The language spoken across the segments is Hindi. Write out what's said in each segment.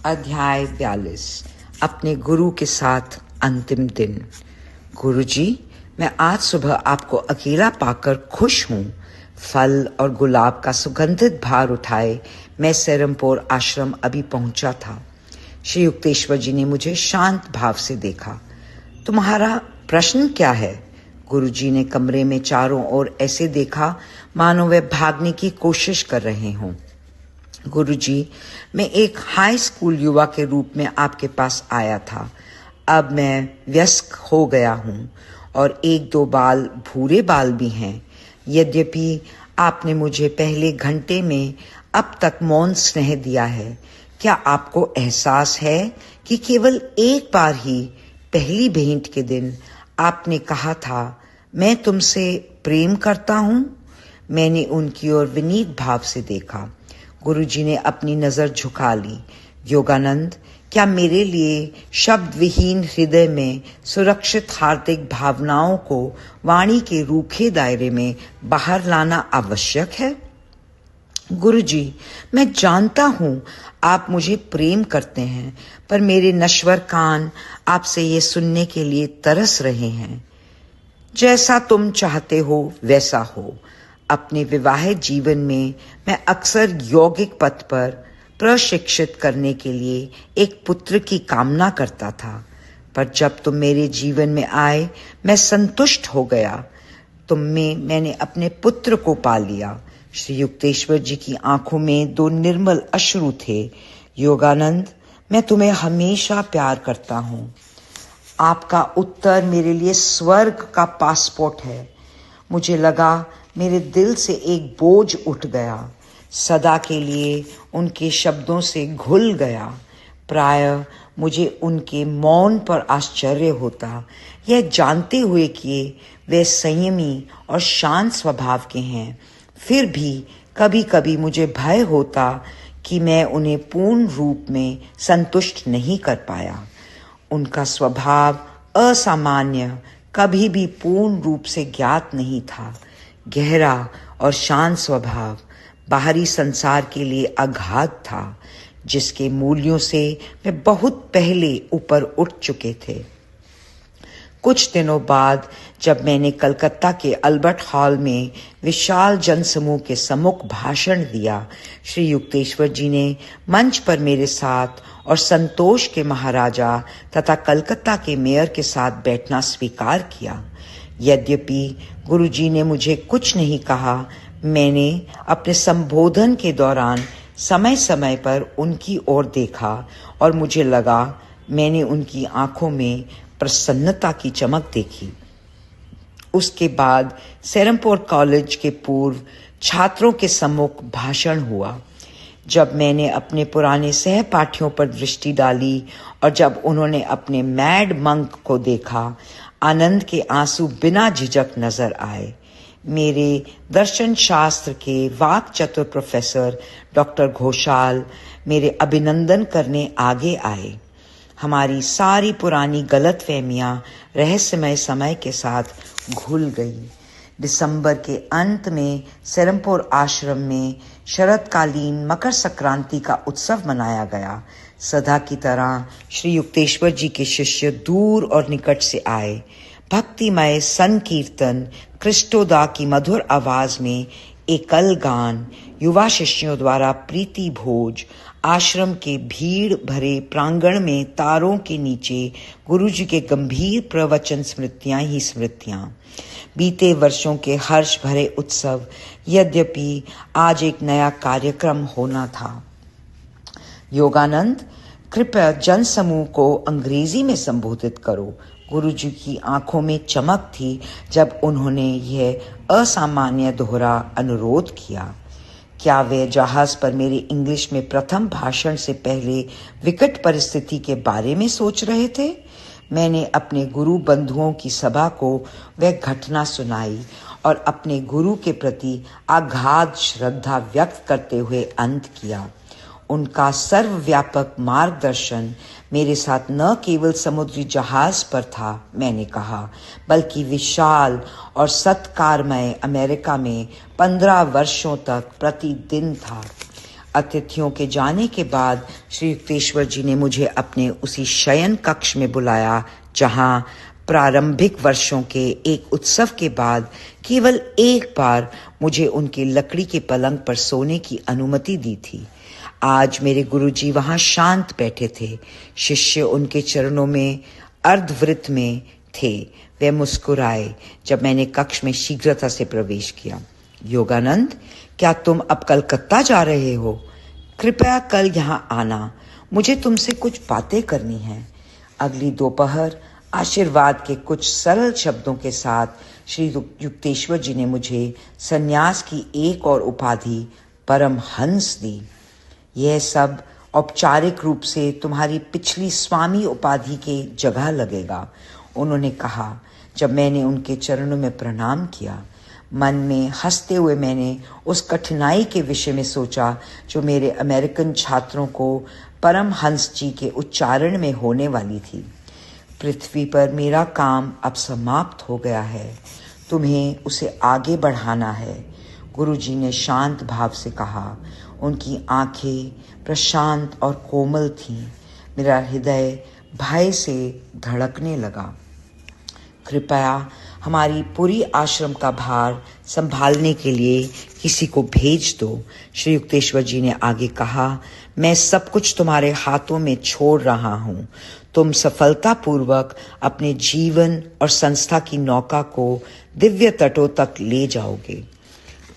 अध्याय 42। अपने गुरु के साथ अंतिम दिन। गुरुजी, मैं आज सुबह आपको अकेला पाकर खुश हूँ। फल और गुलाब का सुगंधित भार उठाए मैं सेरमपुर आश्रम अभी पहुंचा था। श्री युक्तेश्वर जी ने मुझे शांत भाव से देखा। तुम्हारा प्रश्न क्या है? गुरुजी ने कमरे में चारों ओर ऐसे देखा मानो वे भागने की कोशिश कर रहे हों। गुरुजी, मैं एक हाई स्कूल युवा के रूप में आपके पास आया था। अब मैं वयस्क हो गया हूँ और एक दो बाल भूरे बाल भी हैं। यद्यपि आपने मुझे पहले घंटे में अब तक मौन स्नेह दिया है, क्या आपको एहसास है कि केवल एक बार ही पहली भेंट के दिन आपने कहा था, मैं तुमसे प्रेम करता हूँ? मैंने उनकी ओर विनीत भाव से देखा। गुरुजी ने अपनी नजर झुका ली। योगानंद, क्या मेरे लिए शब्द विहीन हृदय में सुरक्षित हार्दिक भावनाओं को वाणी के रूखे दायरे में बाहर लाना आवश्यक है? गुरुजी, मैं जानता हूँ आप मुझे प्रेम करते हैं, पर मेरे नश्वर कान आपसे ये सुनने के लिए तरस रहे हैं। जैसा तुम चाहते हो वैसा हो। अपने विवाहित जीवन में मैं अक्सर यौगिक पथ पर प्रशिक्षित करने के लिए एक पुत्र की कामना करता था, पर जब तुम मेरे जीवन में आए मैं संतुष्ट हो गया। तुम में मैंने अपने पुत्र को पा लिया। श्री युक्तेश्वर जी की आंखों में दो निर्मल अश्रु थे। योगानंद, मैं तुम्हें हमेशा प्यार करता हूँ। आपका उत्तर मेरे लिए स्वर्ग का पासपोर्ट है। मुझे लगा मेरे दिल से एक बोझ उठ गया, सदा के लिए उनके शब्दों से घुल गया। प्रायः मुझे उनके मौन पर आश्चर्य होता, यह जानते हुए कि वे संयमी और शांत स्वभाव के हैं। फिर भी कभी कभी मुझे भय होता कि मैं उन्हें पूर्ण रूप में संतुष्ट नहीं कर पाया। उनका स्वभाव असामान्य, कभी भी पूर्ण रूप से ज्ञात नहीं था। गहरा और शांत स्वभाव बाहरी संसार के लिए अगाध था, जिसके मूल्यों से वे बहुत पहले ऊपर उठ चुके थे। कुछ दिनों बाद जब मैंने कलकत्ता के अल्बर्ट हॉल में विशाल जनसमूह के सम्मुख भाषण दिया, श्री युक्तेश्वर जी ने मंच पर मेरे साथ और संतोष के महाराजा तथा कलकत्ता के मेयर के साथ बैठना स्वीकार किया। यद्यपि गुरुजी ने मुझे कुछ नहीं कहा, मैंने अपने संबोधन के दौरान समय समय पर उनकी ओर देखा और मुझे लगा मैंने उनकी आंखों में प्रसन्नता की चमक देखी। उसके बाद सेरमपुर कॉलेज के पूर्व छात्रों के सम्मुख भाषण हुआ। जब मैंने अपने पुराने सहपाठियों पर दृष्टि डाली और जब उन्होंने अपने मैड मंक को देखा, आनंद के आंसू बिना झिझक नजर आए। मेरे दर्शन शास्त्र के वाक चतुर प्रोफेसर डॉक्टर घोषाल मेरे अभिनंदन करने आगे आए। हमारी सारी पुरानी गलतफहमियां रहस्यमय समय के साथ घुल गई। दिसंबर के अंत में सेरमपुर आश्रम में शरतकालीन मकर संक्रांति का उत्सव मनाया गया। सदा की तरह श्री युक्तेश्वर जी के शिष्य दूर और निकट से आए। भक्तिमय संकीर्तन, कृष्टोदा की मधुर आवाज में एकल गान, युवा शिष्यों द्वारा प्रीति भोज, आश्रम के भीड़ भरे प्रांगण में तारों के नीचे गुरुजी के गंभीर प्रवचन, स्मृतियां ही स्मृतियां। बीते वर्षों के हर्ष भरे उत्सव। यद्यपि आज एक नया कार्यक्रम होना था। योगानंद, कृपया जनसमूह को अंग्रेजी में संबोधित करो। गुरुजी की आंखों में चमक थी जब उन्होंने यह असामान्य दोहरा अनुरोध किया। क्या वे जहाज पर मेरे इंग्लिश में प्रथम भाषण से पहले विकट परिस्थिति के बारे में सोच रहे थे? मैंने अपने गुरु बंधुओं की सभा को वह घटना सुनाई और अपने गुरु के प्रति अगाध श्रद्धा व्यक्त करते हुए अंत किया। उनका सर्वव्यापक मार्गदर्शन मेरे साथ न केवल समुद्री जहाज पर था, मैंने कहा, बल्कि विशाल और सत्कारमय अमेरिका में 15 वर्षों तक प्रतिदिन था। अतिथियों के जाने के बाद श्री युक्तेश्वर जी ने मुझे अपने उसी शयन कक्ष में बुलाया जहां प्रारंभिक वर्षों के एक उत्सव के बाद केवल एक बार मुझे उनके लकड़ी के पलंग पर सोने की अनुमति दी थी। आज मेरे गुरुजी वहां शांत बैठे थे। शिष्य उनके चरणों में अर्धवृत्त में थे। वे मुस्कुराए जब मैंने कक्ष में शीघ्रता से प्रवेश किया। योगानंद, क्या तुम अब कलकत्ता जा रहे हो? कृपया कल यहाँ आना, मुझे तुमसे कुछ बातें करनी हैं। अगली दोपहर आशीर्वाद के कुछ सरल शब्दों के साथ श्री युक्तेश्वर जी ने मुझे सन्यास की एक और उपाधि परमहंस दी। यह सब औपचारिक रूप से तुम्हारी पिछली स्वामी उपाधि के जगह लगेगा, उन्होंने कहा जब मैंने उनके चरणों में प्रणाम किया। मन में हंसते हुए मैंने उस कठिनाई के विषय में सोचा जो मेरे अमेरिकन छात्रों को परमहंस जी के उच्चारण में होने वाली थी। पृथ्वी पर मेरा काम अब समाप्त हो गया है, तुम्हें उसे आगे बढ़ाना है, गुरुजी ने शांत भाव से कहा। उनकी आंखें प्रशांत और कोमल थीं। मेरा हृदय भय से धड़कने लगा। कृपया हमारी पूरी आश्रम का भार संभालने के लिए किसी को भेज दो, श्री युक्तेश्वर जी ने आगे कहा। मैं सब कुछ तुम्हारे हाथों में छोड़ रहा हूँ। तुम सफलतापूर्वक अपने जीवन और संस्था की नौका को दिव्य तटों तक ले जाओगे।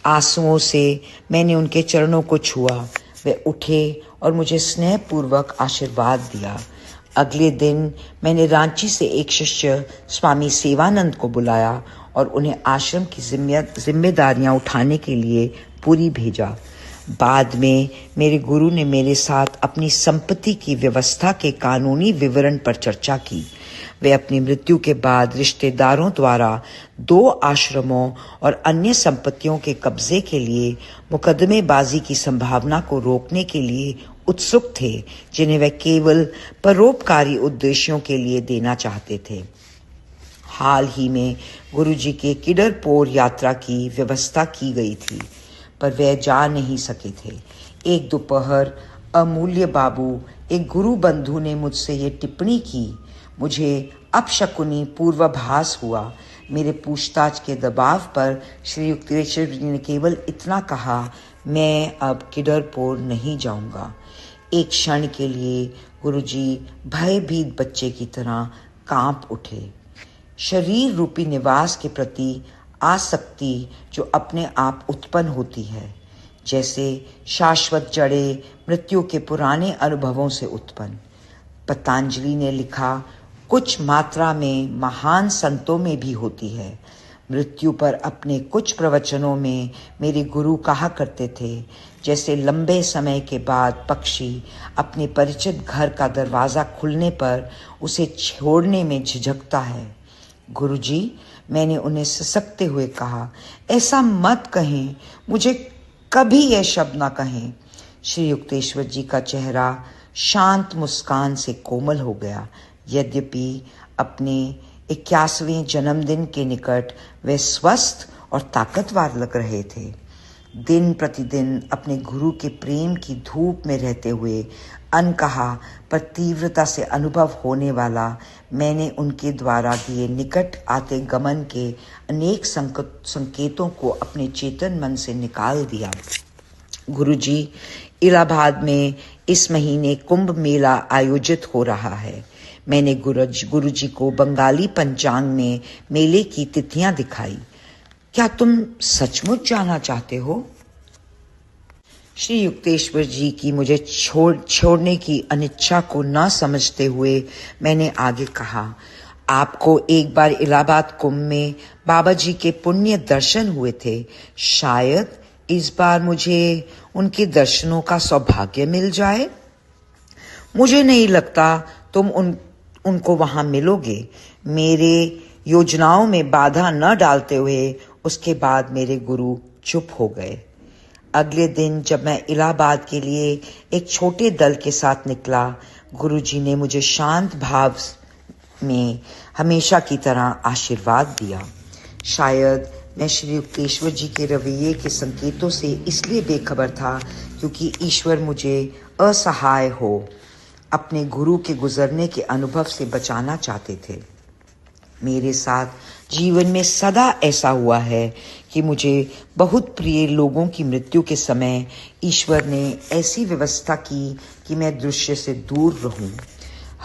आंसुओं से मैंने उनके चरणों को छुआ। वे उठे और मुझे स्नेहपूर्वक आशीर्वाद दिया। अगले दिन मैंने रांची से एक शिष्य स्वामी सेवानंद को बुलाया और उन्हें आश्रम की जिम्मेदारियां उठाने के लिए पुरी भेजा। बाद में मेरे गुरु ने मेरे साथ अपनी संपत्ति की व्यवस्था के कानूनी विवरण पर चर्चा की। वे अपनी मृत्यु के बाद रिश्तेदारों द्वारा 2 आश्रमों और अन्य संपत्तियों के कब्जे के लिए मुकदमेबाजी की संभावना को रोकने के लिए उत्सुक थे, जिन्हें वे केवल परोपकारी उद्देश्यों के लिए देना चाहते थे। हाल ही में गुरुजी के किडरपोर यात्रा की व्यवस्था की गई थी, पर वे जा नहीं सके थे। एक दोपहर अमूल्य बाबू, एक गुरु बंधु ने मुझसे ये टिप्पणी की। मुझे अपशकुनी पूर्वाभास हुआ। मेरे पूछताछ के दबाव पर श्री युक्तेश्वर जी ने केवल इतना कहा, मैं अब किडरपोर नहीं जाऊंगा। एक क्षण के लिए गुरुजी भयभीत बच्चे की तरह कांप उठे। शरीर रूपी निवास के प्रति आसक्ति जो अपने आप उत्पन्न होती है, जैसे शाश्वत जड़ें मृत्यु के पुराने अनुभवों से उत्पन्न। पतंजलि ने लिखा, कुछ मात्रा में महान संतों में भी होती है। मृत्यु पर अपने कुछ प्रवचनों में मेरे गुरु कहा करते थे, जैसे लंबे समय के बाद पक्षी अपने परिचित घर का दरवाज़ा खुलने पर उसे छोड़ने में झिझकता है। गुरुजी, मैंने उन्हें सिसकते हुए कहा, ऐसा मत कहें, मुझे कभी यह शब्द ना कहें। श्री युक्तेश्वर जी का चेहरा शांत मुस्कान से कोमल हो गया। यद्यपि अपने 81वें जन्मदिन के निकट वे स्वस्थ और ताकतवर लग रहे थे। दिन प्रतिदिन अपने गुरु के प्रेम की धूप में रहते हुए अनकहा पर तीव्रता से अनुभव होने वाला मैंने उनके द्वारा दिए निकट आते गमन के अनेक संकेतों को अपने चेतन मन से निकाल दिया। गुरुजी, इलाहाबाद में इस महीने कुंभ मेला आयोजित हो रहा है। मैंने गुरुजी को बंगाली पंचांग में मेले की तिथियां दिखाई। क्या तुम सचमुच जाना चाहते हो? श्री युक्तेश्वर जी की मुझे छोड़ने की अनिच्छा को न समझते हुए मैंने आगे कहा, आपको एक बार इलाहाबाद कुंभ में बाबा जी के पुण्य दर्शन हुए थे। शायद इस बार मुझे उनके दर्शनों का सौभाग्य मिल जाए। मुझे नहीं लगता तुम उनको वहां मिलोगे। मेरे योजनाओं में बाधा न डालते हुए उसके बाद मेरे गुरु चुप हो गए। अगले दिन जब मैं इलाहाबाद के लिए एक छोटे दल के साथ निकला, गुरुजी ने मुझे शांत भाव में हमेशा की तरह आशीर्वाद दिया। शायद मैं श्री युक्तेश्वर जी के रवैये के संकेतों से इसलिए बेखबर था क्योंकि ईश्वर मुझे असहाय हो अपने गुरु के गुजरने के अनुभव से बचाना चाहते थे। मेरे साथ जीवन में सदा ऐसा हुआ है कि मुझे बहुत प्रिय लोगों की मृत्यु के समय ईश्वर ने ऐसी व्यवस्था की कि मैं दृश्य से दूर रहूं।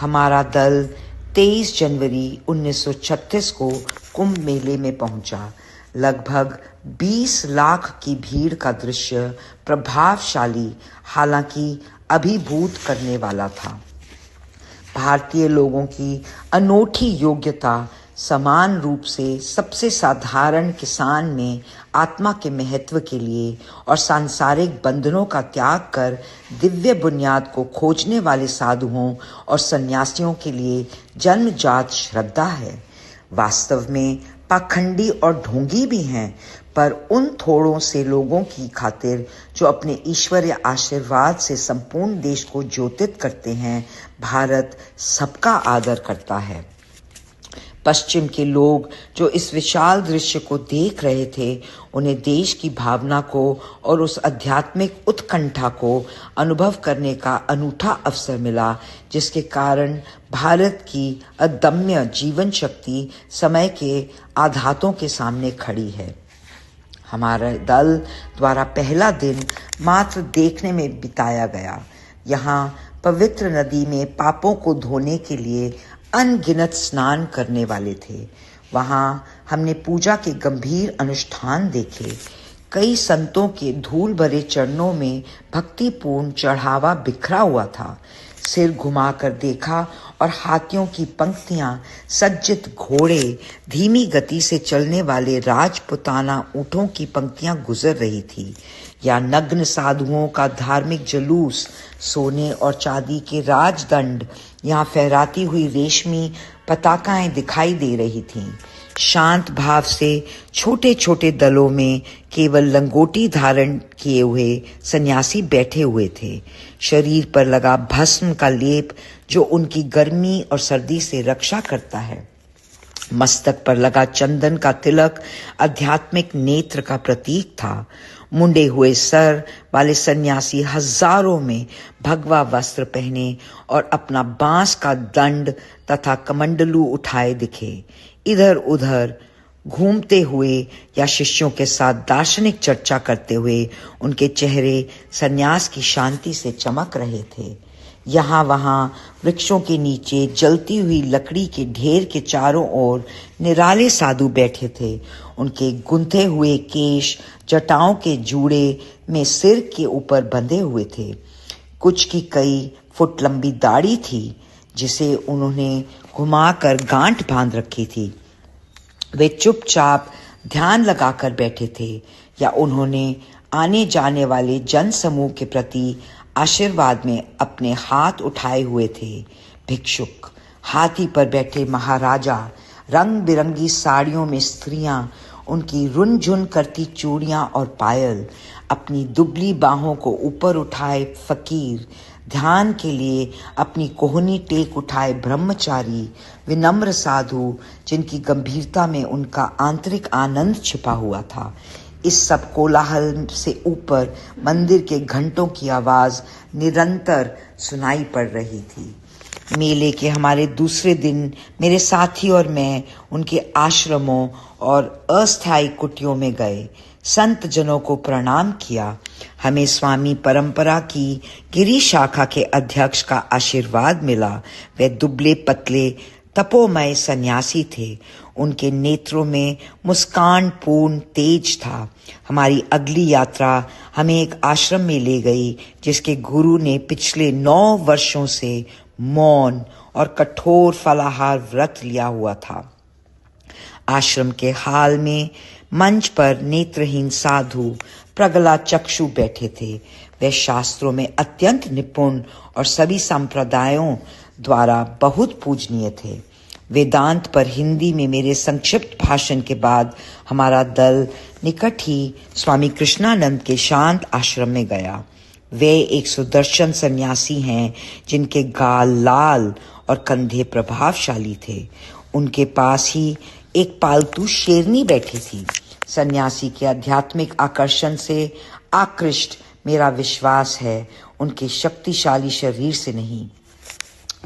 हमारा दल 23 जनवरी 1936 को कुंभ मेले में पहुंचा। लगभग 20 लाख की भीड़ का दृश्य प्रभावशाली, हालांकि अभिभूत करने वाला था। भारतीय लोगों की अनोखी योग्यता समान रूप से सबसे साधारण किसान में आत्मा के महत्व के लिए और सांसारिक बंधनों का त्याग कर दिव्य बुनियाद को खोजने वाले साधुओं और सन्यासियों के लिए जन्मजात श्रद्धा है। वास्तव में पाखंडी और ढोंगी भी हैं, पर उन थोड़ों से लोगों की खातिर जो अपने ईश्वरीय आशीर्वाद से संपूर्ण देश को ज्योतित करते हैं, भारत सबका आदर करता है। पश्चिम के लोग जो इस विशाल दृश्य को देख रहे थे, उन्हें देश की भावना को और उस आध्यात्मिक उत्कंठा को अनुभव करने का अनूठा अवसर मिला, जिसके कारण भारत की अदम्य जीवन शक्ति समय के आघातों के सामने खड़ी है। हमारे दल द्वारा पहला दिन मात्र देखने में बिताया गया। यहाँ पवित्र नदी में पापों को धोने के लिए अनगिनत स्नान करने वाले थे। वहाँ हमने पूजा के गंभीर अनुष्ठान देखे। कई संतों के धूल भरे चरणों में भक्तिपूर्ण चढ़ावा बिखरा हुआ था। सिर घुमाकर देखा और हाथियों की पंक्तियां, सज्जित घोड़े, धीमी गति से चलने वाले राजपुताना ऊँटों की पंक्तियां गुजर रही थी। या नग्न साधुओं का धार्मिक जुलूस, सोने और चांदी के राजदंड, यहाँ फहराती हुई रेशमी पताकाएं दिखाई दे रही थीं। शांत भाव से छोटे छोटे दलों में केवल लंगोटी धारण किए हुए सन्यासी बैठे हुए थे। शरीर पर लगा भस्म का लेप जो उनकी गर्मी और सर्दी से रक्षा करता है। मस्तक पर लगा चंदन का तिलक आध्यात्मिक नेत्र का प्रतीक था। मुंडे हुए सर वाले सन्यासी हजारों में भगवा वस्त्र पहने और अपना बांस का दंड तथा कमंडलू उठाए दिखे। इधर उधर घूमते हुए या शिष्यों के साथ दार्शनिक चर्चा करते हुए उनके चेहरे सन्यास की शांति से चमक रहे थे। यहाँ वहाँ वृक्षों के नीचे जलती हुई लकड़ी के ढेर के चारों ओर निराले साधु बैठे थे। उनके गुंथे हुए केश जटाओं के जूड़े में सिर के ऊपर बंधे हुए थे। कुछ की कई फुट लंबी दाढ़ी थी जिसे उन्होंने घुमाकर गांठ बांध रखी थी। वे चुपचाप ध्यान लगाकर बैठे थे या उन्होंने आने जाने वाले जन समूह के प्रति आशीर्वाद में अपने हाथ उठाए हुए थे। भिक्षुक, हाथी पर बैठे महाराजा, रंग बिरंगी साड़ियों में स्त्रियां, उनकी रुनझुन करती चूड़ियां और पायल, अपनी दुबली बाहों को ऊपर उठाए फकीर, ध्यान के लिए अपनी कोहनी टेक उठाए ब्रह्मचारी, विनम्र साधु जिनकी गंभीरता में उनका आंतरिक आनंद छिपा हुआ था। इस सब कोलाहल से ऊपर मंदिर के घंटों की आवाज निरंतर सुनाई पड़ रही थी। मेले के हमारे दूसरे दिन मेरे साथी और मैं उनके आश्रमों और अस्थायी कुटियों में गए। संत जनों को प्रणाम किया। हमें स्वामी परंपरा की गिरी शाखा के अध्यक्ष का आशीर्वाद मिला। वे दुबले पतले तपोमय सन्यासी थे। उनके नेत्रों में मुस्कान पूर्ण तेज था। हमारी अगली यात्रा हमें एक आश्रम में ले गई जिसके गुरु ने पिछले 9 वर्षों से मौन और कठोर फलाहार व्रत लिया हुआ था। आश्रम के हाल में मंच पर नेत्रहीन साधु प्रगला चक्षु बैठे थे। वे शास्त्रों में अत्यंत निपुण और सभी संप्रदायों द्वारा बहुत पूजनीय थे। वेदांत पर हिंदी में मेरे संक्षिप्त भाषण के बाद हमारा दल निकट ही स्वामी कृष्णानंद के शांत आश्रम में गया। वे एक सुदर्शन सन्यासी हैं जिनके गाल लाल और कंधे प्रभावशाली थे। उनके पास ही एक पालतू शेरनी बैठी थी। सन्यासी के आध्यात्मिक आकर्षण से आकृष्ट मेरा विश्वास है, उनके शक्तिशाली शरीर से नहीं।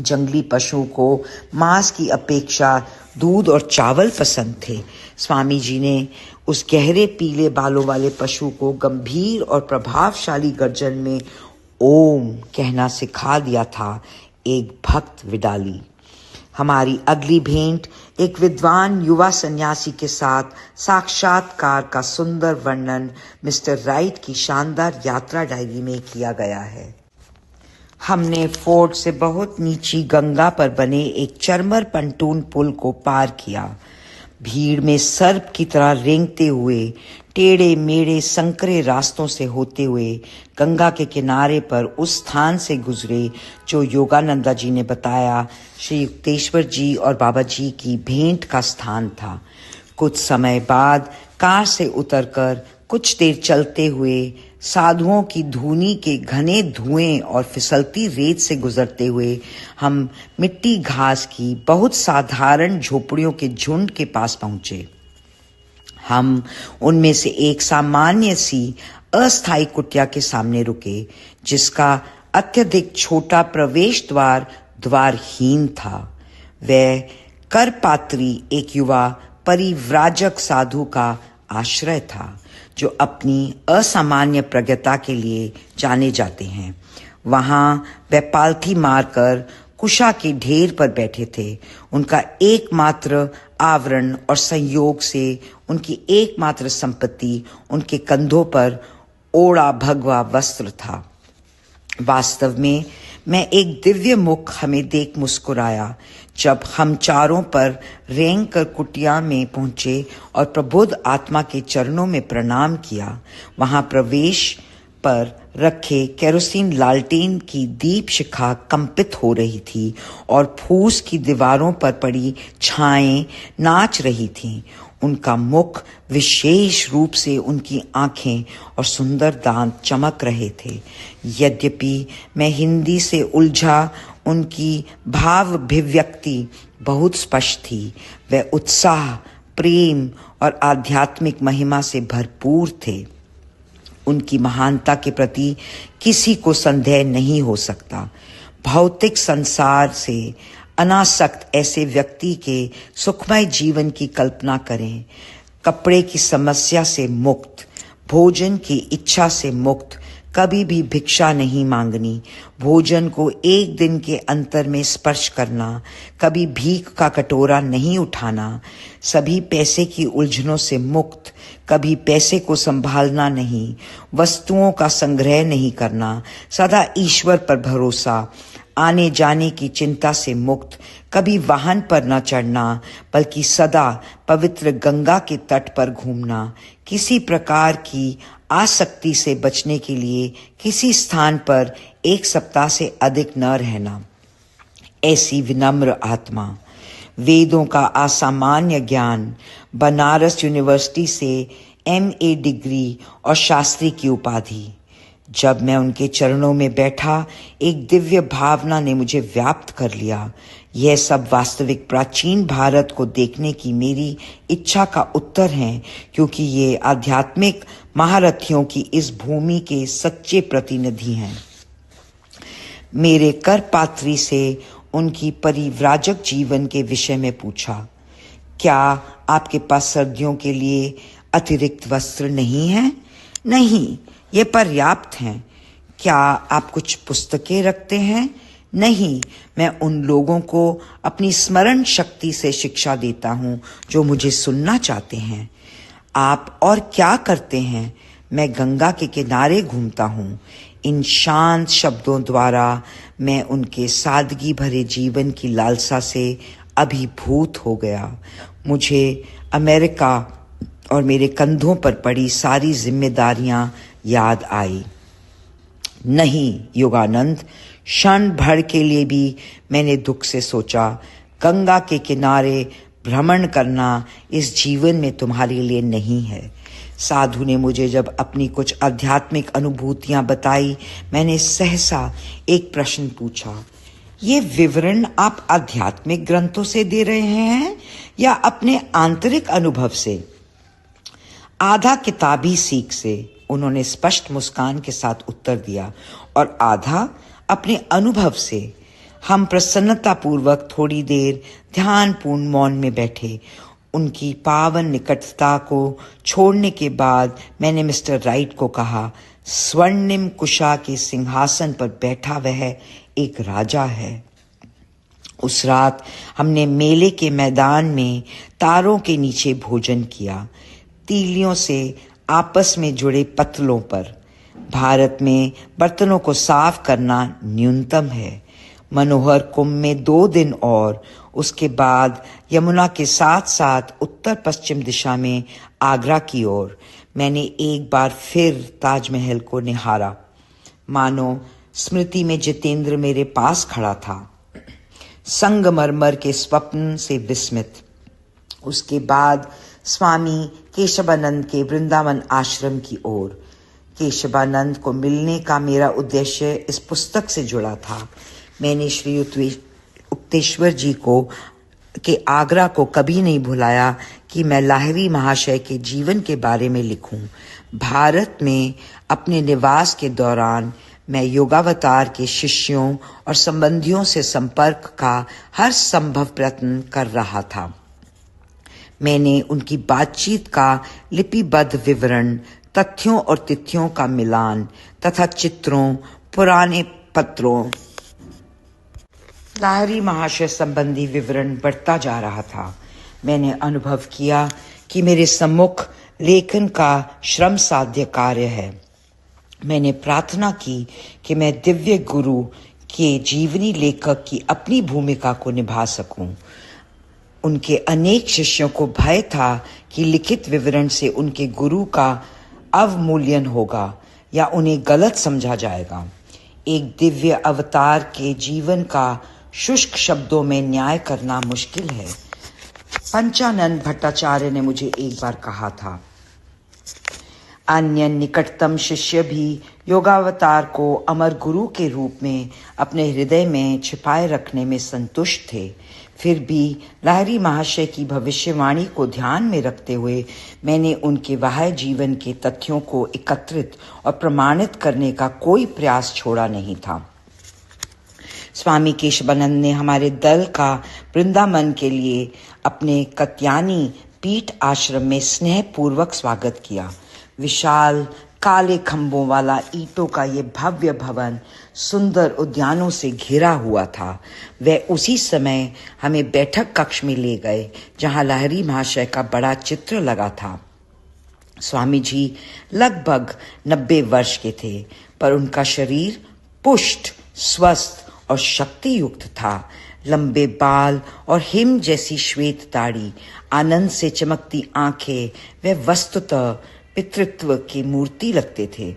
जंगली पशुओं को मांस की अपेक्षा दूध और चावल पसंद थे। स्वामी जी ने उस गहरे पीले बालों वाले पशु को गंभीर और प्रभावशाली गर्जन में ओम कहना सिखा दिया था। एक भक्त विडाली। हमारी अगली भेंट एक विद्वान युवा सन्यासी के साथ साक्षात्कार का सुंदर वर्णन मिस्टर राइट की शानदार यात्रा डायरी में किया गया है। हमने फोर्ट से बहुत नीची गंगा पर बने एक चरमर पंटून पुल को पार किया। भीड़ में सर्प की तरह रेंगते हुए टेढ़े मेढ़े संकरे रास्तों से होते हुए गंगा के किनारे पर उस स्थान से गुजरे जो योगानंदा जी ने बताया श्री युक्तेश्वर जी और बाबा जी की भेंट का स्थान था। कुछ समय बाद कार से उतरकर कुछ देर चलते हुए साधुओं की धूनी के घने धुएं और फिसलती रेत से गुजरते हुए हम मिट्टी घास की बहुत साधारण झोपड़ियों के झुंड के पास पहुंचे। हम उनमें से एक सामान्य सी अस्थायी कुटिया के सामने रुके, जिसका अत्यधिक छोटा प्रवेश द्वार द्वारहीन था। वह करपात्री एक युवा परिव्राजक साधु का आश्रय था, जो अपनी असामान्य प्रज्ञता के लिए जाने जाते हैं। वहां वे पालथी मारकर कुशा के ढेर पर बैठे थे। उनका एकमात्र आवरण और संयोग से उनकी एकमात्र संपत्ति उनके कंधों पर ओढ़ा भगवा वस्त्र था। वास्तव में मैं एक दिव्य मुख हमें देख मुस्कुराया जब हम चारों पर रेंग कर कुटिया में पहुंचे और प्रबुद्ध आत्मा के चरणों में प्रणाम किया। वहां प्रवेश पर रखे केरोसिन लालटेन की दीप शिखा कंपित हो रही थी और फूस की दीवारों पर पड़ी छाएं नाच रही थीं। उनका मुख विशेष रूप से उनकी आंखें और सुंदर दांत चमक रहे थे। यद्यपि मैं हिंदी से उलझा, उनकी भाव अभिव्यक्ति बहुत स्पष्ट थी। वे उत्साह, प्रेम और आध्यात्मिक महिमा से भरपूर थे। उनकी महानता के प्रति किसी को संदेह नहीं हो सकता। भौतिक संसार से अनासक्त ऐसे व्यक्ति के सुखमय जीवन की कल्पना करें। कपड़े की समस्या से मुक्त, भोजन की इच्छा से मुक्त, कभी भी भिक्षा नहीं मांगनी, भोजन को एक दिन के अंतर में स्पर्श करना, कभी भीख का कटोरा नहीं उठाना, सभी पैसे की उलझनों से मुक्त, कभी पैसे को संभालना नहीं, वस्तुओं का संग्रह नहीं करना, सदा ईश्वर पर भरोसा, आने जाने की चिंता से मुक्त, कभी वाहन पर न चढ़ना बल्कि सदा पवित्र गंगा के तट पर घूमना, किसी प्रकार की आसक्ति से बचने के लिए किसी स्थान पर एक सप्ताह से अधिक न रहना। ऐसी विनम्र आत्मा, वेदों का असामान्य ज्ञान, बनारस यूनिवर्सिटी से MA डिग्री और शास्त्री की उपाधि। जब मैं उनके चरणों में बैठा, एक दिव्य भावना ने मुझे व्याप्त कर लिया। यह सब वास्तविक प्राचीन भारत को देखने की मेरी इच्छा का उत्तर है, क्योंकि ये आध्यात्मिक महारथियों की इस भूमि के सच्चे प्रतिनिधि हैं। मेरे करपात्री से उनकी परिव्राजक जीवन के विषय में पूछा, क्या आपके पास सर्दियों के लिए अतिरिक्त वस्त्र नहीं है? नहीं, ये पर्याप्त हैं। क्या आप कुछ पुस्तकें रखते हैं? नहीं, मैं उन लोगों को अपनी स्मरण शक्ति से शिक्षा देता हूँ जो मुझे सुनना चाहते हैं। आप और क्या करते हैं? मैं गंगा के किनारे घूमता हूँ। इन शांत शब्दों द्वारा मैं उनके सादगी भरे जीवन की लालसा से अभिभूत हो गया। मुझे अमेरिका और मेरे कंधों पर पड़ी सारी जिम्मेदारियां याद आई। नहीं योगानंद, क्षण भर के लिए भी मैंने दुख से सोचा, गंगा के किनारे भ्रमण करना इस जीवन में तुम्हारे लिए नहीं है। साधु ने मुझे जब अपनी कुछ आध्यात्मिक अनुभूतियां बताई, मैंने सहसा एक प्रश्न पूछा, ये विवरण आप आध्यात्मिक ग्रंथों से दे रहे हैं या अपने आंतरिक अनुभव से? आधा किताबी सीख से, उन्होंने स्पष्ट मुस्कान के साथ उत्तर दिया, और आधा अपने अनुभव से। हम प्रसन्नतापूर्वक थोड़ी देर ध्यानपूर्ण मौन में बैठे। उनकी पावन निकटता को छोड़ने के बाद मैंने मिस्टर राइट को कहा, स्वर्णिम कुशा के सिंहासन पर बैठा वह एक राजा है। उस रात हमने मेले के मैदान में तारों के नीचे भोजन किया, तीलियों से आपस में जुड़े पतलों पर। भारत में बर्तनों को साफ करना न्यूनतम है। मनोहर कुंभ में 2 दिन और उसके बाद यमुना के साथ साथ उत्तर पश्चिम दिशा में आगरा की ओर मैंने एक बार फिर ताजमहल को निहारा, मानो स्मृति में जितेंद्र मेरे पास खड़ा था, संगमरमर के स्वप्न से विस्मित। उसके बाद स्वामी केशवानंद के वृंदावन आश्रम की ओर। केशवानंद को मिलने का मेरा उद्देश्य इस पुस्तक से जुड़ा था। मैंने श्री उक्तेश्वर जी को के आगरा को कभी नहीं भुलाया कि मैं लाहिरी महाशय के जीवन के बारे में लिखूं। भारत में अपने निवास के दौरान मैं योगावतार के शिष्यों और संबंधियों से संपर्क का हर संभव प्रयत्न कर रहा था। मैंने उनकी बातचीत का लिपिबद्ध विवरण, तथ्यों और तिथियों का मिलान तथा चित्रों, पुराने पत्रों, लाहिरी महाशय संबंधी विवरण बढ़ता जा रहा था। मैंने अनुभव किया कि मेरे सम्मुख लेखन का श्रम साध्य कार्य है। मैंने प्रार्थना की कि मैं दिव्य गुरु के जीवनी लेखक की अपनी भूमिका को निभा सकूं। उनके अनेक शिष्यों को भय था कि लिखित विवरण से उनके गुरु का अवमूल्यन होगा या उन्हें गलत समझा जाएगा। एक दिव्य अवतार के जीवन का शुष्क शब्दों में न्याय करना मुश्किल है। पंचानंद भट्टाचार्य ने मुझे एक बार कहा था, अन्य निकटतम शिष्य भी योगावतार को अमर गुरु के रूप में अपने हृदय में छिपाए रखने में संतुष्ट थे। फिर भी लाहिरी महाशय की भविष्यवाणी को ध्यान में रखते हुए मैंने उनके वाह्य जीवन के तथ्यों को एकत्रित और प्रमाणित करने का कोई प्रयास छोड़ा नहीं था। स्वामी केशवानंद ने हमारे दल का वृंदावन के लिए अपने कत्यानी पीठ आश्रम में स्नेहपूर्वक स्वागत किया। विशाल काले खंभों वाला ईंटों का ये भव्य भवन सुंदर उद्यानों से घिरा हुआ था। वह उसी समय हमें बैठक कक्ष में ले गए जहां लाहिरी महाशय का बड़ा चित्र लगा था। स्वामी जी लगभग 90 वर्ष के थे, पर उनका शरीर पुष्ट, स्वस्थ और शक्ति युक्त था। लंबे बाल और हिम जैसी श्वेत दाढ़ी, आनंद से चमकती आंखें, वे वस्तुतः पितृत्व की मूर्ति लगते थे।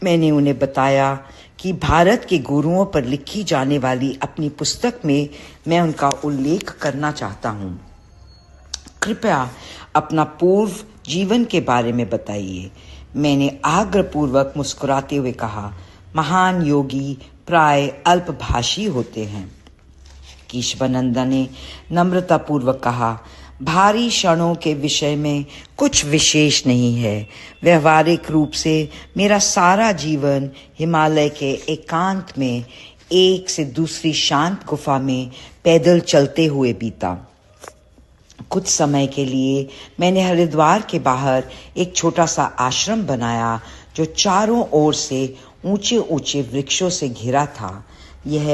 मैंने उन्हें बताया कि भारत के गुरुओं पर लिखी जाने वाली अपनी पुस्तक में मैं उनका उल्लेख करना चाहता हूँ। कृपया अपना पूर्व जीवन के बारे में बताइए। मैंने आग्रहपूर्वक मुस्कुराते हुए कहा, महान योगी प्राय अल्पभाषी होते हैं। केशवानंद ने नम्रतापूर्वक कहा, भारी क्षणों के विषय में कुछ विशेष नहीं है। व्यवहारिक रूप से मेरा सारा जीवन हिमालय के एकांत में एक से दूसरी शांत गुफा में पैदल चलते हुए बीता। कुछ समय के लिए मैंने हरिद्वार के बाहर एक छोटा सा आश्रम बनाया जो चारों ओर से ऊंचे ऊंचे वृक्षों से घिरा था। यह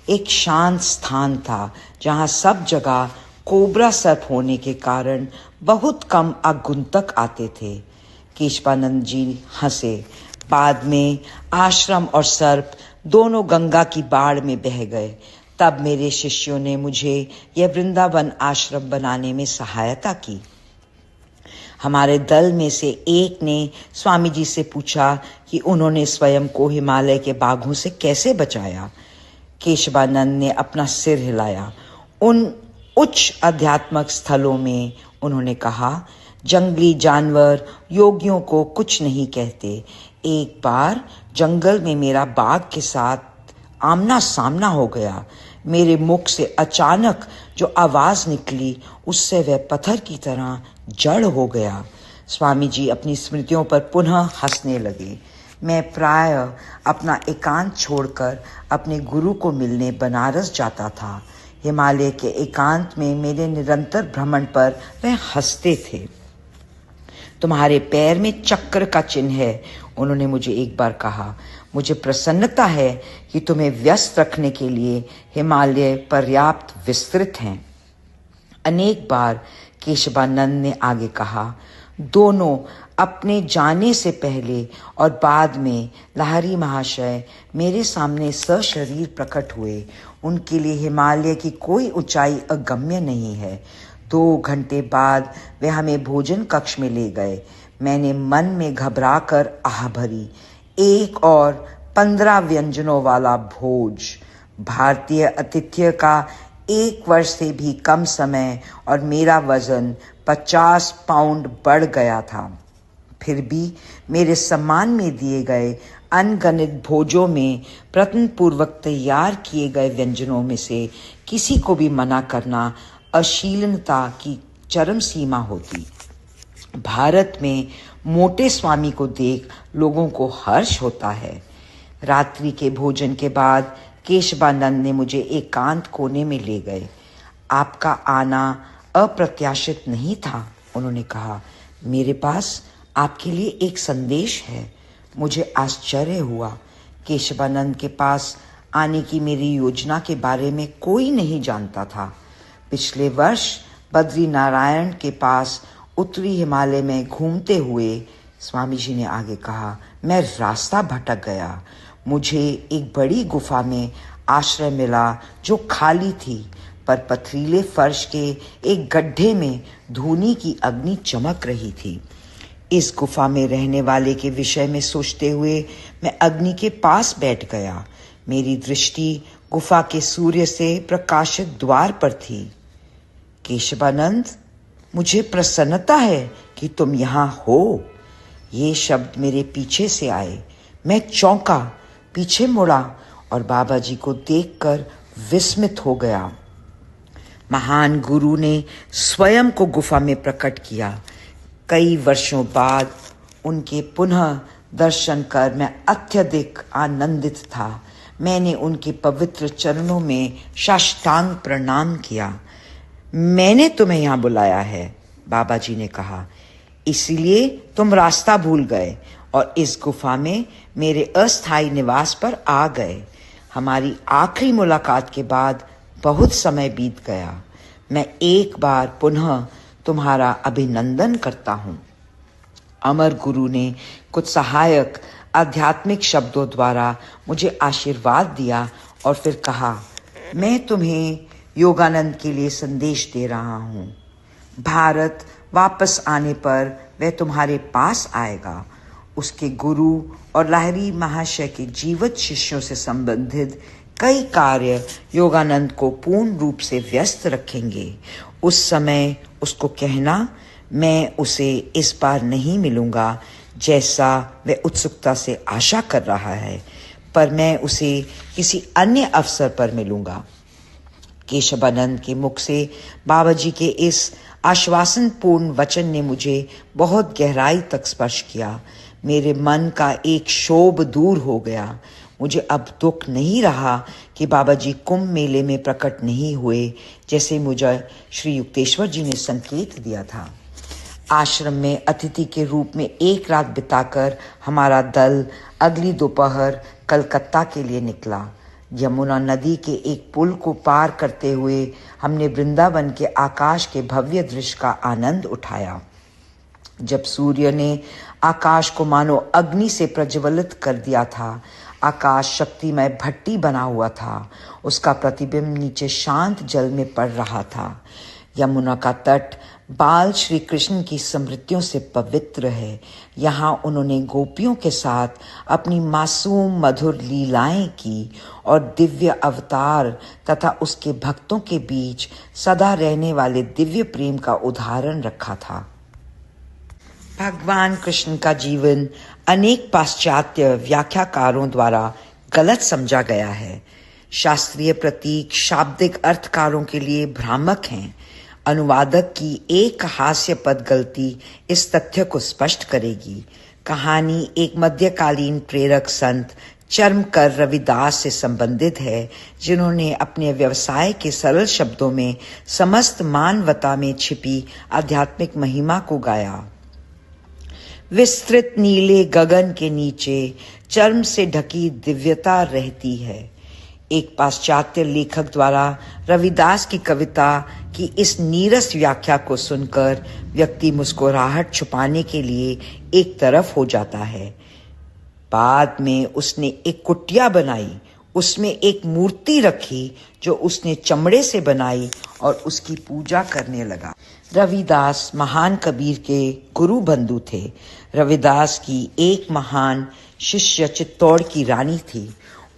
एक शांत स्थान था जहां सब जगह कोबरा सर्प होने के कारण बहुत कम आगंतुक आते थे। केशवानंद जी हंसे। बाद में आश्रम और सर्प दोनों गंगा की बाढ़ में बह गए। तब मेरे शिष्यों ने मुझे यह वृंदावन आश्रम बनाने में सहायता की। हमारे दल में से एक ने स्वामी जी से पूछा कि उन्होंने स्वयं को हिमालय के बाघों से कैसे बचाया। केशवानंद ने अपना सिर हिलाया। उन उच्च आध्यात्मिक स्थलों में उन्होंने कहा, जंगली जानवर योगियों को कुछ नहीं कहते। एक बार जंगल में मेरा बाघ के साथ आमना सामना हो गया। मेरे मुख से अचानक जो आवाज निकली उससे वह पत्थर की तरह जड़ हो गया। स्वामी जी अपनी स्मृतियों पर पुनः हंसने लगे। मैं प्राय अपना एकांत छोड़कर अपने गुरु को मिलने बनारस जाता था। हिमालय के एकांत में मेरे निरंतर भ्रमण पर वह हंसते थे। तुम्हारे पैर में चक्र का चिन्ह है, उन्होंने मुझे एक बार कहा। मुझे प्रसन्नता है कि तुम्हें व्यस्त रखने के लिए हिमालय पर्याप्त विस्तृत हैं। अनेक बार केशवानंद ने आगे कहा। दोनों अपने जाने से पहले और बाद में लाहिरी महाशय मेरे सामने सशरीर प्रकट हुए। उनके लिए हिमालय की कोई ऊंचाई अगम्य नहीं है। 2 घंटे बाद वे हमें भोजन कक्ष में ले गए। मैंने मन में घबराकर आह भरी। 1 और 15 व्यंजनों वाला भोज। भारतीय आतिथ्य का 1 वर्ष से भी कम समय और मेरा वजन 50 पाउंड बढ़ गया था। फिर भी मेरे सम्मान में दिए गए अनगणित भोजों में प्रयत्नपूर्वक तैयार किए गए व्यंजनों में से किसी को भी मना करना अशीलता की चरम सीमा होती। भारत में मोटे स्वामी को देख लोगों को हर्ष होता है। रात्रि के भोजन के बाद केशवानंद ने मुझे एकांत कोने में ले गए। आपका आना अप्रत्याशित नहीं था, उन्होंने कहा। मेरे पास आपके लिए एक संदेश है। मुझे आश्चर्य हुआ। केशवानंद के पास आने की मेरी योजना के बारे में कोई नहीं जानता था। पिछले वर्ष बद्री नारायण के पास उत्तरी हिमालय में घूमते हुए, स्वामी जी ने आगे कहा, मैं रास्ता भटक गया। मुझे एक बड़ी गुफा में आश्रय मिला जो खाली थी, पर पथरीले फर्श के एक गड्ढे में धूनी की अग्नि चमक रही थी। इस गुफा में रहने वाले के विषय में सोचते हुए मैं अग्नि के पास बैठ गया। मेरी दृष्टि गुफा के सूर्य से प्रकाशित द्वार पर थी। केशवानंद, मुझे प्रसन्नता है कि तुम यहाँ हो। ये शब्द मेरे पीछे से आए। मैं चौंका, पीछे मुड़ा और बाबा जी को देखकर विस्मित हो गया। महान गुरु ने स्वयं को गुफा में प्रकट किया। कई वर्षों बाद उनके पुनः दर्शन कर मैं अत्यधिक आनंदित था। मैंने उनके पवित्र चरणों में साष्टांग प्रणाम किया। मैंने तुम्हें यहाँ बुलाया है, बाबा जी ने कहा, इसलिए तुम रास्ता भूल गए और इस गुफा में मेरे अस्थायी निवास पर आ गए। हमारी आखिरी मुलाकात के बाद बहुत समय बीत गया। मैं एक बार पुनः तुम्हारा अभिनंदन करता हूँ। अमर गुरु ने कुछ सहायक आध्यात्मिक शब्दों द्वारा मुझे आशीर्वाद दिया और फिर कहा, मैं तुम्हें योगानंद के लिए संदेश दे रहा हूँ। भारत वापस आने पर वह तुम्हारे पास आएगा। उसके गुरु और लाहिरी महाशय के जीवित शिष्यों से संबंधित कई कार्य योगानंद को पूर्ण रूप से व्यस्त रखेंगे। उस समय उसको कहना, मैं उसे इस बार नहीं मिलूंगा जैसा वह उत्सुकता से आशा कर रहा है, पर मैं उसे किसी अन्य अवसर पर मिलूंगा। केशवानंद के मुख से बाबा जी के इस आश्वासन पूर्ण वचन ने मुझे बहुत गहराई तक स्पर्श किया। मेरे मन का एक क्षोभ दूर हो गया। मुझे अब दुख नहीं रहा कि बाबा जी कुंभ मेले में प्रकट नहीं हुए, जैसे मुझे श्री युक्तेश्वर जी ने संकेत दिया था। आश्रम में अतिथि के रूप में एक रात बिताकर हमारा दल अगली दोपहर कलकत्ता के लिए निकला। यमुना नदी के एक पुल को पार करते हुए हमने वृंदावन के आकाश के भव्य दृश्य का आनंद उठाया। जब सूर्य ने आकाश को मानो अग्नि से प्रज्वलित कर दिया था, आकाश शक्तिमय भट्टी बना हुआ था। उसका प्रतिबिंब नीचे शांत जल में पड़ रहा था। यमुना का तट बाल श्री कृष्ण की स्मृतियों से पवित्र है। यहाँ उन्होंने गोपियों के साथ अपनी मासूम मधुर लीलाएं की और दिव्य अवतार तथा उसके भक्तों के बीच सदा रहने वाले दिव्य प्रेम का उदाहरण रखा था। भगवान कृष्ण का जीवन अनेक पाश्चात्य व्याख्याकारों द्वारा गलत समझा गया है। शास्त्रीय प्रतीक शाब्दिक अर्थकारों के लिए भ्रामक हैं। अनुवादक की एक हास्यपद गलती इस तथ्य को स्पष्ट करेगी। कहानी एक मध्यकालीन प्रेरक संत चर्मकर रविदास से संबंधित है, जिन्होंने अपने व्यवसाय के सरल शब्दों में समस्त मानवता में छिपी आध्यात्मिक महिमा को गाया। विस्तृत नीले गगन के नीचे चर्म से ढकी दिव्यता रहती है। एक पाश्चात्य लेखक द्वारा रविदास की कविता की इस नीरस व्याख्या को सुनकर व्यक्ति मुस्कुराहट छुपाने के लिए एक तरफ हो जाता है। बाद में उसने एक कुटिया बनाई, उसमें एक मूर्ति रखी जो उसने चमड़े से बनाई और उसकी पूजा करने लगा। रविदास महान कबीर के गुरु बंधु थे। रविदास की एक महान शिष्य चित्तौड़ की रानी थी।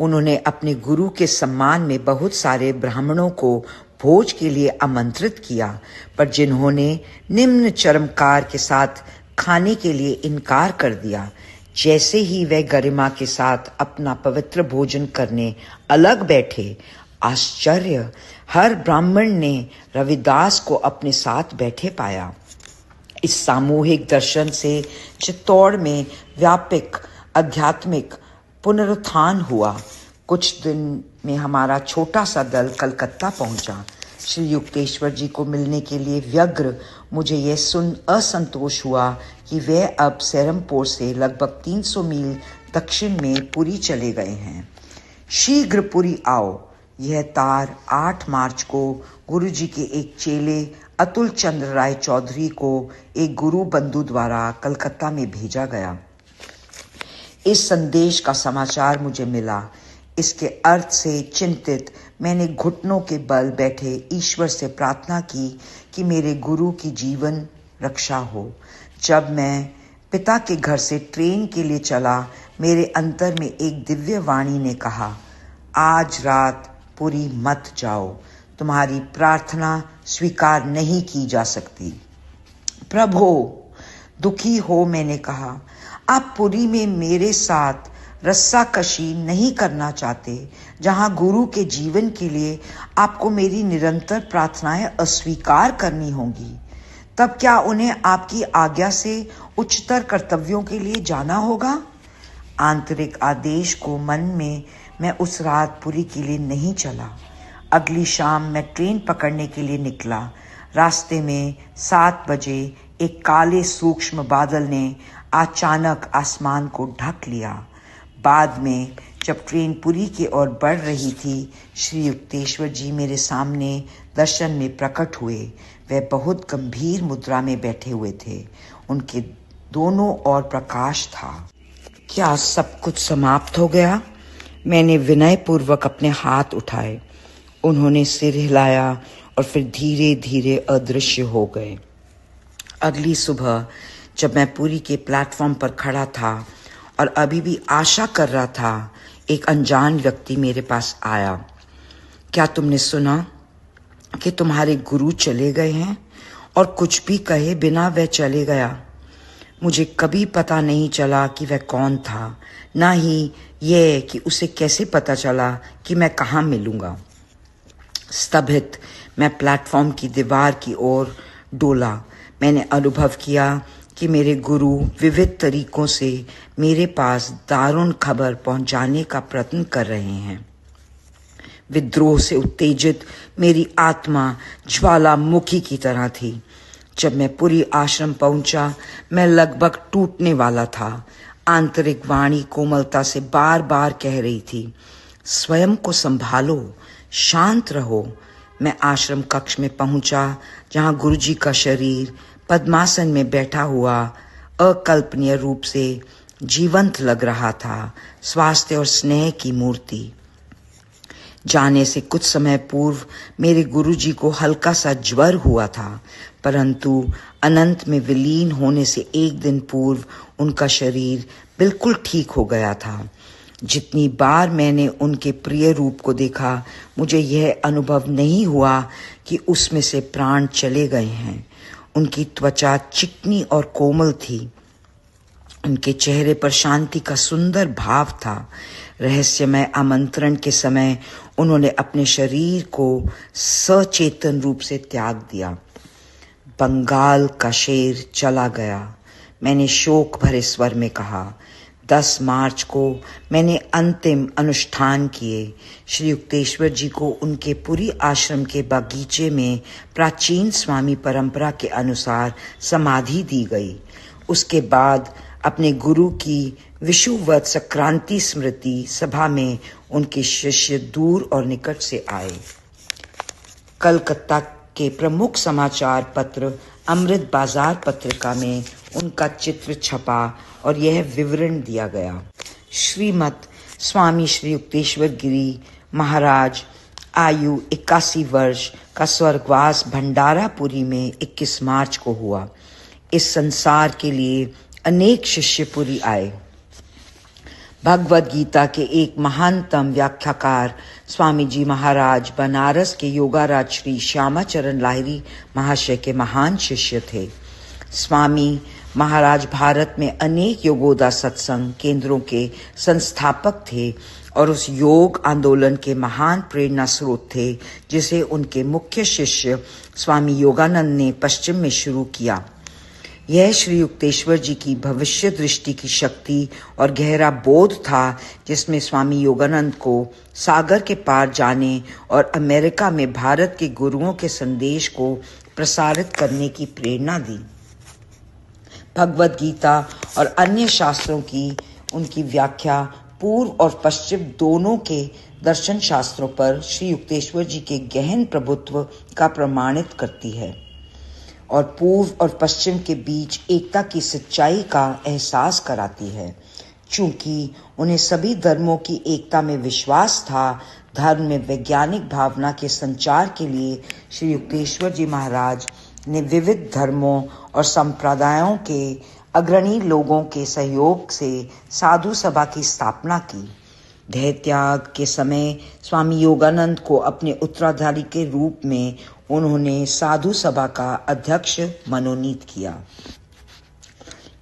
उन्होंने अपने गुरु के सम्मान में बहुत सारे ब्राह्मणों को भोज के लिए आमंत्रित किया, पर जिन्होंने निम्न चरमकार के साथ खाने के लिए इनकार कर दिया। जैसे ही वे गरिमा के साथ अपना पवित्र भोजन करने अलग बैठे, आश्चर्य, हर ब्राह्मण ने रविदास को अपने साथ बैठे पाया। इस सामूहिक दर्शन से चित्तौड़ में व्यापक आध्यात्मिक पुनरुत्थान हुआ। कुछ दिन में हमारा छोटा सा दल कलकत्ता पहुंचा। श्री युक्तेश्वर जी को मिलने के लिए व्यग्र मुझे यह सुन असंतोष हुआ कि वे अब सेरमपुर से लगभग 300 मील दक्षिण में पुरी चले गए हैं। शीघ्र पुरी आओ, यह तार 8 मार्च को गुरु जी के एक चेले अतुल चंद्र राय चौधरी को एक गुरु बंधु द्वारा कलकत्ता में भेजा गया। इस संदेश का समाचार मुझे मिला। इसके अर्थ से चिंतित मैंने घुटनों के बल बैठे ईश्वर से प्रार्थना की कि मेरे गुरु की जीवन रक्षा हो। जब मैं पिता के घर से ट्रेन के लिए चला, मेरे अंतर में एक दिव्य वाणी ने कहा, आज रात पुरी मत जाओ, तुम्हारी प्रार्थना स्वीकार नहीं की जा सकती। प्रभो, दुखी हो मैंने कहा, आप पुरी में मेरे साथ रस्साकशी नहीं करना चाहते, जहां गुरु के जीवन के लिए आपको मेरी निरंतर प्रार्थनाएं अस्वीकार करनी होंगी। तब क्या उन्हें आपकी आज्ञा से उच्चतर कर्तव्यों के लिए जाना होगा? आंतरिक आदेश को मन में मैं उस रात पुरी के लिए नहीं चला। अगली शाम मैं ट्रेन पकड़ने के लिए निकला। रास्ते में 7 बजे एक काले सूक्ष्म बादल ने अचानक आसमान को ढक लिया। बाद में जब ट्रेन पुरी की ओर बढ़ रही थी, श्री युक्तेश्वर जी मेरे सामने दर्शन में प्रकट हुए। वे बहुत गंभीर मुद्रा में बैठे हुए थे। उनके दोनों ओर प्रकाश था। क्या सब कुछ समाप्त हो गया? मैंने विनय पूर्वक अपने हाथ उठाए। उन्होंने सिर हिलाया और फिर धीरे धीरे अदृश्य हो गए। अगली सुबह जब मैं पुरी के प्लेटफॉर्म पर खड़ा था और अभी भी आशा कर रहा था, एक अनजान व्यक्ति मेरे पास आया। क्या तुमने सुना कि तुम्हारे गुरु चले गए हैं? और कुछ भी कहे बिना वह चले गया। मुझे कभी पता नहीं चला कि वह कौन था, ना ही यह कि उसे कैसे पता चला कि मैं कहाँ मिलूंगा। स्तब्ध मैं प्लेटफॉर्म की दीवार की ओर डोला। मैंने अनुभव किया कि मेरे गुरु विविध तरीकों से मेरे पास दारुण खबर पहुंचाने का प्रयत्न कर रहे हैं। विद्रोह से उत्तेजित मेरी आत्मा ज्वालामुखी की तरह थी। जब मैं पुरी आश्रम पहुंचा, मैं लगभग टूटने वाला था। आंतरिक वाणी कोमलता से बार बार कह रही थी, स्वयं को संभालो, शांत रहो। मैं आश्रम कक्ष में पहुंचा, जहां गुरुजी का शरीर पद्मासन में बैठा हुआ अकल्पनीय रूप से जीवंत लग रहा था, स्वास्थ्य और स्नेह की मूर्ति। जाने से कुछ समय पूर्व मेरे गुरुजी को हल्का सा ज्वर हुआ था, परंतु अनंत में विलीन होने से एक दिन पूर्व उनका शरीर बिल्कुल ठीक हो गया था। जितनी बार मैंने उनके प्रिय रूप को देखा, मुझे यह अनुभव नहीं हुआ कि उसमें से प्राण चले गए हैं। उनकी त्वचा चिकनी और कोमल थी। उनके चेहरे पर शांति का सुंदर भाव था। रहस्यमय आमंत्रण के समय उन्होंने अपने शरीर को सचेतन रूप से त्याग दिया। बंगाल का शेर चला गया, मैंने शोक भरे स्वर में कहा। 10 मार्च को मैंने अंतिम अनुष्ठान किए। श्री युक्तेश्वर जी को उनके पुरी आश्रम के बागीचे में प्राचीन स्वामी परंपरा के अनुसार समाधि दी गई। उसके बाद अपने गुरु की विषुवत संक्रांति स्मृति सभा में उनके शिष्य दूर और निकट से आए। कलकत्ता के प्रमुख समाचार पत्र अमृत बाजार पत्रिका में उनका चित्र छपा और यह विवरण दिया गया। श्रीमत स्वामी श्री युक्तेश्वर गिरी महाराज आयु 81 वर्ष का स्वर्गवास भंडारापुरी में 21 मार्च को हुआ। इस संसार के लिए अनेक शिष्य पुरी आए। भगवद गीता के एक महानतम व्याख्याकार स्वामी जी महाराज बनारस के योगाराज श्री श्यामाचरण लाहिरी महाशय के महान शिष्य थे। स्वामी महाराज भारत में अनेक योगोदा सत्संग केंद्रों के संस्थापक थे और उस योग आंदोलन के महान प्रेरणा स्रोत थे जिसे उनके मुख्य शिष्य स्वामी योगानंद ने पश्चिम में शुरू किया। यह श्री युक्तेश्वर जी की भविष्य दृष्टि की शक्ति और गहरा बोध था जिसमें स्वामी योगानंद को सागर के पार जाने और अमेरिका में भारत के गुरुओं के संदेश को प्रसारित करने की प्रेरणा दी। भगवद गीता और अन्य शास्त्रों की उनकी व्याख्या पूर्व और पश्चिम दोनों के दर्शन शास्त्रों पर श्री युक्तेश्वर जी के गहन प्रभुत्व का प्रमाणित करती है और पूर्व और पश्चिम के बीच एकता की सच्चाई का एहसास कराती है। चूंकि उन्हें सभी धर्मों की एकता में विश्वास था, धर्म में वैज्ञानिक भावना के संचार के लिए श्री युक्तेश्वर जी महाराज ने विविध धर्मों और संप्रदायों के अग्रणी लोगों के सहयोग से साधु सभा की स्थापना की। देह त्याग के समय स्वामी योगानंद को अपने उत्तराधिकारी के रूप में उन्होंने साधु सभा का अध्यक्ष मनोनीत किया।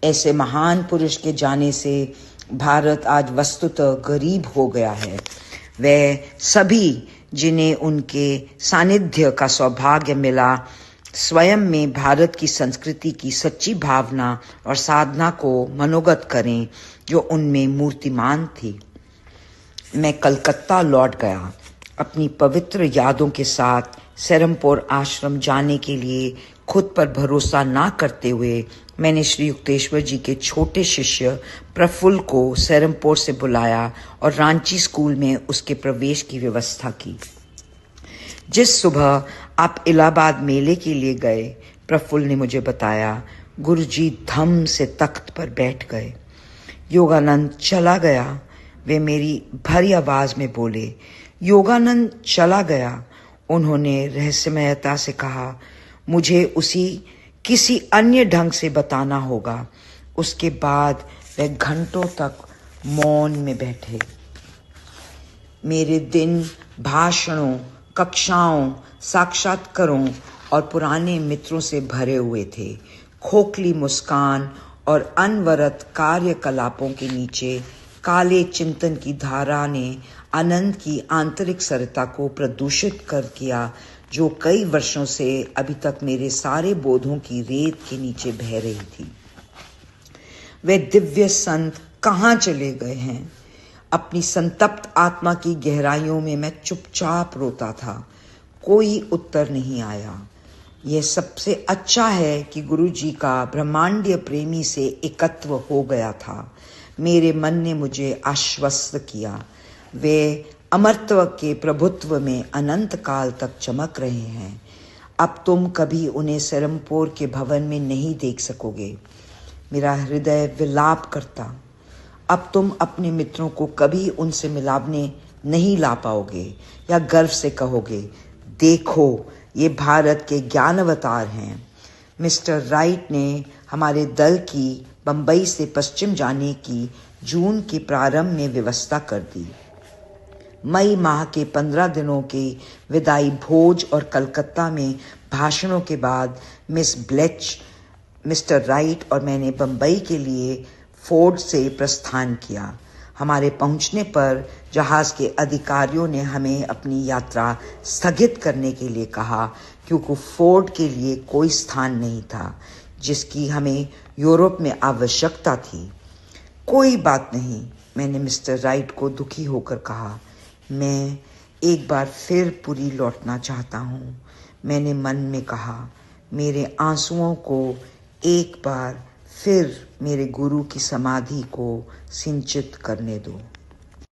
ऐसे महान पुरुष के जाने से भारत आज वस्तुतः गरीब हो गया है। वे सभी जिन्हें उनके सानिध्य का सौभाग्य मिला स्वयं में भारत की संस्कृति की सच्ची भावना और साधना को मनोगत करें जो उनमें मूर्तिमान थी। मैं कलकत्ता लौट गया। अपनी पवित्र यादों के साथ सेरमपुर आश्रम जाने के लिए खुद पर भरोसा ना करते हुए मैंने श्री युक्तेश्वर जी के छोटे शिष्य प्रफुल्ल को सेरमपुर से बुलाया और रांची स्कूल में उसके प्रवेश की व्यवस्था की। जिस सुबह आप इलाहाबाद मेले के लिए गए, प्रफुल्ल ने मुझे बताया, गुरुजी धम से तख्त पर बैठ गए। योगानंद चला गया। वे मेरी भरी आवाज में बोले, योगानंद चला गया। उन्होंने रहस्यमयता से कहा, मुझे उसी किसी अन्य ढंग से बताना होगा। उसके बाद वे घंटों तक मौन में बैठे। मेरे दिन भाषणों, कक्षाओं, साक्षात्कारों और पुराने मित्रों से भरे हुए थे। खोखली मुस्कान और अनवरत कार्यकलापों के नीचे काले चिंतन की धारा ने आनंद की आंतरिक सरलता को प्रदूषित कर किया जो कई वर्षों से अभी तक मेरे सारे बोधों की रेत के नीचे बह रही थी। वे दिव्य संत कहाँ चले गए हैं? अपनी संतप्त आत्मा की गहराइयों में मैं चुपचाप रोता था। कोई उत्तर नहीं आया। यह सबसे अच्छा है कि गुरुजी का ब्रह्मांडीय प्रेमी से एकत्व हो गया था। मेरे मन ने मुझे आश्वस्त किया। वे अमरत्व के प्रभुत्व में अनंत काल तक चमक रहे हैं। अब तुम कभी उन्हें सेरमपुर के भवन में नहीं देख सकोगे। मेरा हृदय विलाप करता। अब तुम अपने मित्रों को कभी उनसे मिलाने नहीं ला पाओगे या गर्व से कहोगे, देखो ये भारत के ज्ञान अवतार हैं। मिस्टर राइट ने हमारे दल की बंबई से पश्चिम जाने की जून के प्रारंभ में व्यवस्था कर दी। मई माह के 15 दिनों के विदाई भोज और कलकत्ता में भाषणों के बाद मिस ब्लेच, मिस्टर राइट और मैंने बंबई के लिए फोर्ड से प्रस्थान किया। हमारे पहुंचने पर जहाज़ के अधिकारियों ने हमें अपनी यात्रा स्थगित करने के लिए कहा क्योंकि फोर्ड के लिए कोई स्थान नहीं था जिसकी हमें यूरोप में आवश्यकता थी। कोई बात नहीं, मैंने मिस्टर राइट को दुखी होकर कहा। मैं एक बार फिर पुरी लौटना चाहता हूँ, मैंने मन में कहा। मेरे आंसुओं को एक बार फिर मेरे गुरु की समाधि को सिंचित करने दो।